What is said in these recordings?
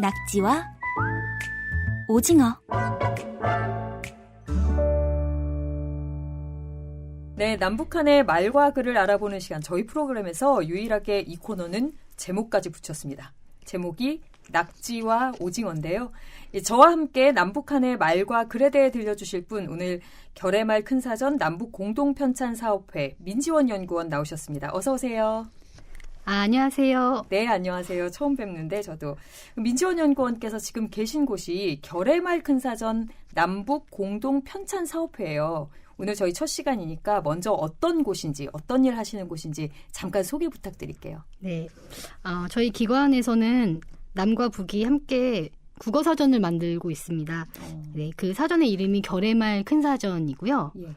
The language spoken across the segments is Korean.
낙지와 오징어. 네, 남북한의 말과 글을 알아보는 시간, 저희 프로그램에서 유일하게 이 코너는 제목까지 붙였습니다. 제목이 낙지와 오징어인데요. 저와 함께 남북한의 말과 글에 대해 들려주실 분, 오늘 결의말 큰사전 남북공동편찬사업회 민지원 연구원 나오셨습니다. 어서 오세요. 안녕하세요. 네, 안녕하세요. 처음 뵙는데 저도. 민지원 연구원께서 지금 계신 곳이 결의말 큰사전 남북공동편찬사업회예요. 오늘 저희 첫 시간이니까 먼저 어떤 곳인지, 어떤 일 하시는 곳인지 잠깐 소개 부탁드릴게요. 네, 저희 기관에서는 남과 북이 함께 국어사전을 만들고 있습니다. 네, 그 사전의 이름이 결의말 큰사전이고요. 예.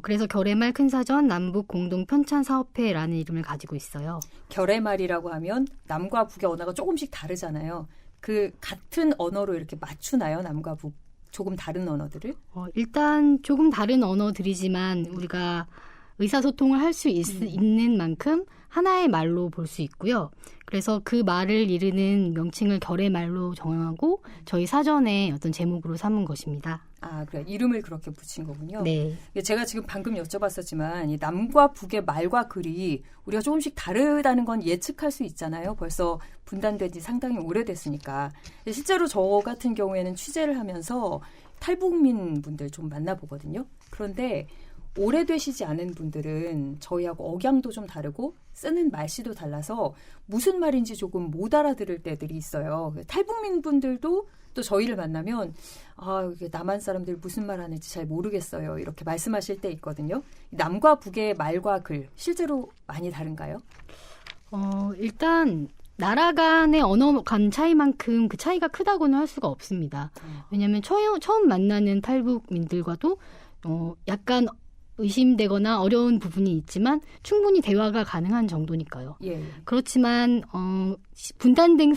그래서 결의말 큰사전 남북공동편찬사업회라는 이름을 가지고 있어요. 결의말이라고 하면 남과 북의 언어가 조금씩 다르잖아요. 그 같은 언어로 이렇게 맞추나요? 남과 북 조금 다른 언어들을? 일단 조금 다른 언어들이지만 우리가 의사소통을 할 수 있는 만큼 하나의 말로 볼 수 있고요. 그래서 그 말을 이르는 명칭을 결의말로 정하고 저희 사전의 어떤 제목으로 삼은 것입니다. 아, 그래. 이름을 그렇게 붙인 거군요. 네. 제가 지금 방금 여쭤봤었지만 이 남과 북의 말과 글이 우리가 조금씩 다르다는 건 예측할 수 있잖아요. 벌써 분단된 지 상당히 오래됐으니까. 실제로 저 같은 경우에는 취재를 하면서 탈북민 분들 좀 만나보거든요. 그런데 오래되시지 않은 분들은 저희하고 억양도 좀 다르고 쓰는 말씨도 달라서 무슨 말인지 조금 못 알아들을 때들이 있어요. 탈북민 분들도 또 저희를 만나면 이게 남한 사람들 무슨 말 하는지 잘 모르겠어요. 이렇게 말씀하실 때 있거든요. 남과 북의 말과 글 실제로 많이 다른가요? 일단 나라 간의 언어 간 차이만큼 그 차이가 크다고는 할 수가 없습니다. 왜냐하면 처음 만나는 탈북민들과도 약간 의심되거나 어려운 부분이 있지만 충분히 대화가 가능한 정도니까요. 예. 그렇지만 분단된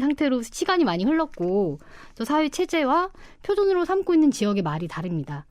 상태로 시간이 많이 흘렀고 또 사회 체제와 표준으로 삼고 있는 지역의 말이 다릅니다.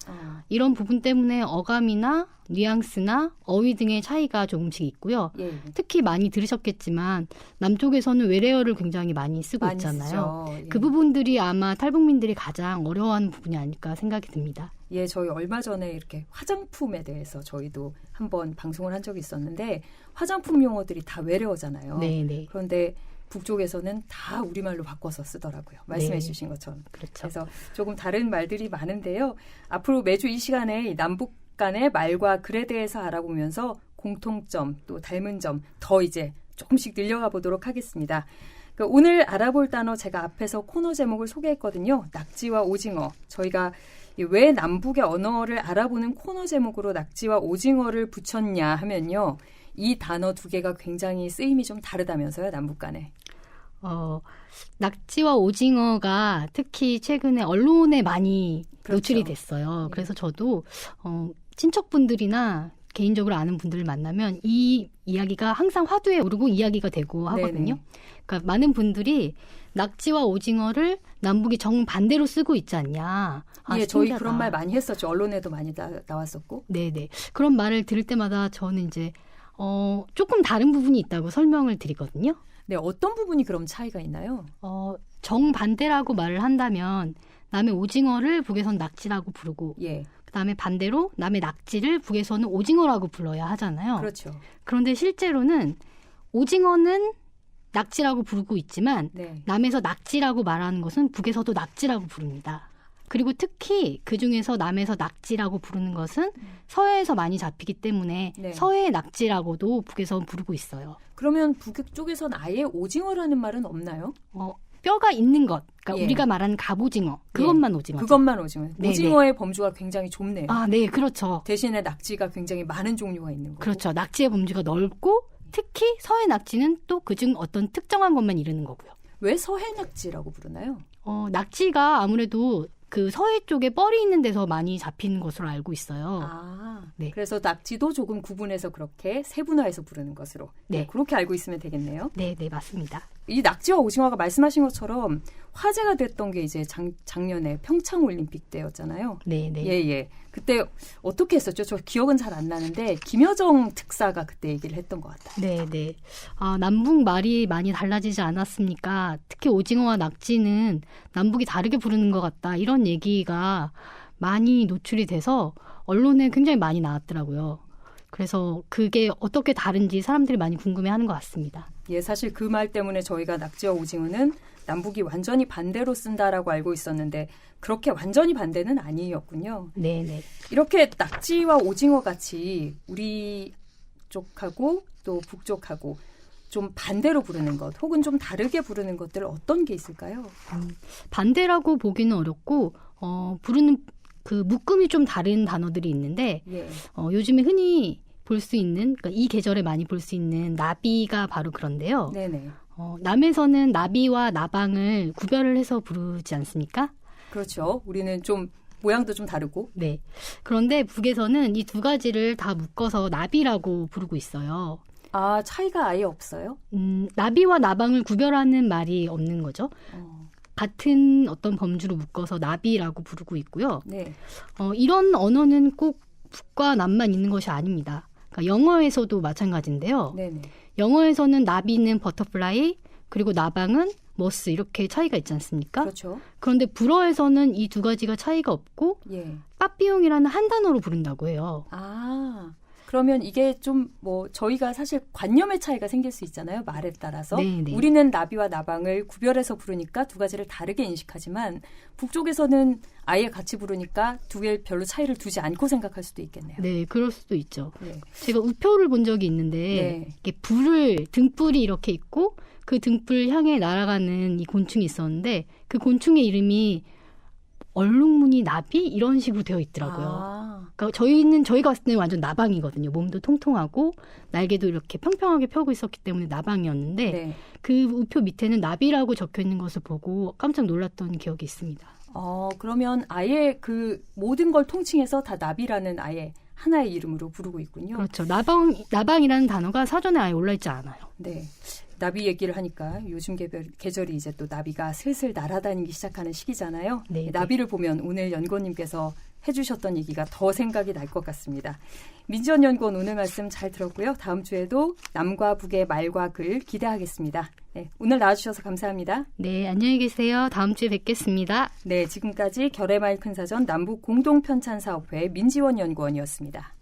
이런 부분 때문에 어감이나 뉘앙스나 어휘 등의 차이가 조금씩 있고요. 예. 특히 많이 들으셨겠지만 남쪽에서는 외래어를 굉장히 많이 쓰고 있잖아요. 예. 그 부분들이 아마 탈북민들이 가장 어려워하는 부분이 아닐까 생각이 듭니다. 예, 저희 얼마 전에 이렇게 화장품에 대해서 저희도 한번 방송을 한 적이 있었는데 화장품 용어들이 다 외래어잖아요. 네네. 그런데 북쪽에서는 다 우리말로 바꿔서 쓰더라고요. 말씀해 네. 주신 것처럼. 그렇죠. 그래서 조금 다른 말들이 많은데요. 앞으로 매주 이 시간에 남북 간의 말과 글에 대해서 알아보면서 공통점 또 닮은 점 더 이제 조금씩 늘려가 보도록 하겠습니다. 오늘 알아볼 단어 제가 앞에서 코너 제목을 소개했거든요. 낙지와 오징어. 저희가 왜 남북의 언어를 알아보는 코너 제목으로 낙지와 오징어를 붙였냐 하면요. 이 단어 두 개가 굉장히 쓰임이 좀 다르다면서요. 남북 간에. 낙지와 오징어가 특히 최근에 언론에 많이 그렇죠. 노출이 됐어요. 네. 그래서 저도 친척분들이나 개인적으로 아는 분들을 만나면 이 이야기가 항상 화두에 오르고 이야기가 되고 하거든요. 네네. 그러니까 많은 분들이 낙지와 오징어를 남북이 정반대로 쓰고 있지 않냐. 예, 저희 신기하다. 그런 말 많이 했었죠. 언론에도 많이 나왔었고. 네네. 그런 말을 들을 때마다 저는 이제 조금 다른 부분이 있다고 설명을 드리거든요. 네, 어떤 부분이 그럼 차이가 있나요? 정반대라고 말을 한다면 남의 오징어를 북에서는 낙지라고 부르고 예, 그다음에 반대로 남의 낙지를 북에서는 오징어라고 불러야 하잖아요. 그렇죠. 그런데 실제로는 오징어는 낙지라고 부르고 있지만 네. 남에서 낙지라고 말하는 것은 북에서도 낙지라고 부릅니다. 그리고 특히 그중에서 남에서 낙지라고 부르는 것은 서해에서 많이 잡히기 때문에 네. 서해의 낙지라고도 북에서 부르고 있어요. 그러면 북쪽에선 아예 오징어라는 말은 없나요? 뼈가 있는 것, 그러니까 예. 우리가 말하는 갑오징어, 그것만 예. 오징어죠. 그것만 오징어. 네, 오징어의 범주가 굉장히 좁네요. 아, 네, 그렇죠. 대신에 낙지가 굉장히 많은 종류가 있는 거고. 그렇죠. 낙지의 범주가 넓고 특히 서해 낙지는 또 그중 어떤 특정한 것만 이르는 거고요. 왜 서해 낙지라고 부르나요? 낙지가 아무래도 그 서해 쪽에 뻘이 있는 데서 많이 잡히는 것으로 알고 있어요. 네. 그래서 낙지도 조금 구분해서 그렇게 세분화해서 부르는 것으로. 네. 그렇게 알고 있으면 되겠네요. 네, 네, 맞습니다. 이 낙지와 오징어가 말씀하신 것처럼 화제가 됐던 게 이제 작년에 평창 올림픽 때였잖아요. 네, 네. 예. 그때 어떻게 했었죠? 저 기억은 잘 안 나는데 김여정 특사가 그때 얘기를 했던 것 같아요. 네, 네. 남북 말이 많이 달라지지 않았습니까? 특히 오징어와 낙지는 남북이 다르게 부르는 것 같다. 이런 얘기가 많이 노출이 돼서 언론에 굉장히 많이 나왔더라고요. 그래서 그게 어떻게 다른지 사람들이 많이 궁금해하는 것 같습니다. 예, 사실 그 말 때문에 저희가 낙지와 오징어는 남북이 완전히 반대로 쓴다라고 알고 있었는데 그렇게 완전히 반대는 아니었군요. 네, 네. 이렇게 낙지와 오징어 같이 우리 쪽하고 또 북쪽하고 좀 반대로 부르는 것 혹은 좀 다르게 부르는 것들 어떤 게 있을까요? 반대라고 보기는 어렵고 부르는 그 묶음이 좀 다른 단어들이 있는데 예. 요즘에 흔히 볼 수 있는 그러니까 이 계절에 많이 볼 수 있는 나비가 바로 그런데요. 네네. 남에서는 나비와 나방을 구별을 해서 부르지 않습니까? 그렇죠. 우리는 좀 모양도 좀 다르고. 네. 그런데 북에서는 이 두 가지를 다 묶어서 나비라고 부르고 있어요. 아, 차이가 아예 없어요? 나비와 나방을 구별하는 말이 없는 거죠. 같은 어떤 범주로 묶어서 나비라고 부르고 있고요. 네. 이런 언어는 꼭 북과 남만 있는 것이 아닙니다. 그러니까 영어에서도 마찬가지인데요. 네네. 영어에서는 나비는 버터플라이, 그리고 나방은 머스 이렇게 차이가 있지 않습니까? 그렇죠. 그런데 불어에서는 이 두 가지가 차이가 없고 예. 빠삐용이라는 한 단어로 부른다고 해요. 아, 그러면 이게 좀 뭐 저희가 사실 관념의 차이가 생길 수 있잖아요. 말에 따라서. 네네. 우리는 나비와 나방을 구별해서 부르니까 두 가지를 다르게 인식하지만 북쪽에서는 아예 같이 부르니까 두 개 별로 차이를 두지 않고 생각할 수도 있겠네요. 네, 그럴 수도 있죠. 네. 제가 우표를 본 적이 있는데 네. 이게 등불이 이렇게 있고 그 등불 향해 날아가는 이 곤충이 있었는데 그 곤충의 이름이 얼룩무늬 나비 이런 식으로 되어 있더라고요. 아. 그러니까 저희가 봤을 때는 완전 나방이거든요. 몸도 통통하고 날개도 이렇게 평평하게 펴고 있었기 때문에 나방이었는데 네. 그 우표 밑에는 나비라고 적혀 있는 것을 보고 깜짝 놀랐던 기억이 있습니다. 그러면 아예 그 모든 걸 통칭해서 다 나비라는 아예 하나의 이름으로 부르고 있군요. 그렇죠. 나방이라는 단어가 사전에 아예 올라있지 않아요. 네. 나비 얘기를 하니까 요즘 계절이 이제 또 나비가 슬슬 날아다니기 시작하는 시기잖아요. 네, 나비를 보면 오늘 연구원님께서 해주셨던 얘기가 더 생각이 날 것 같습니다. 민지원 연구원 오늘 말씀 잘 들었고요. 다음 주에도 남과 북의 말과 글 기대하겠습니다. 네, 오늘 나와주셔서 감사합니다. 네, 안녕히 계세요. 다음 주에 뵙겠습니다. 네, 지금까지 결의말 큰사전 남북 공동편찬사업회 민지원 연구원이었습니다.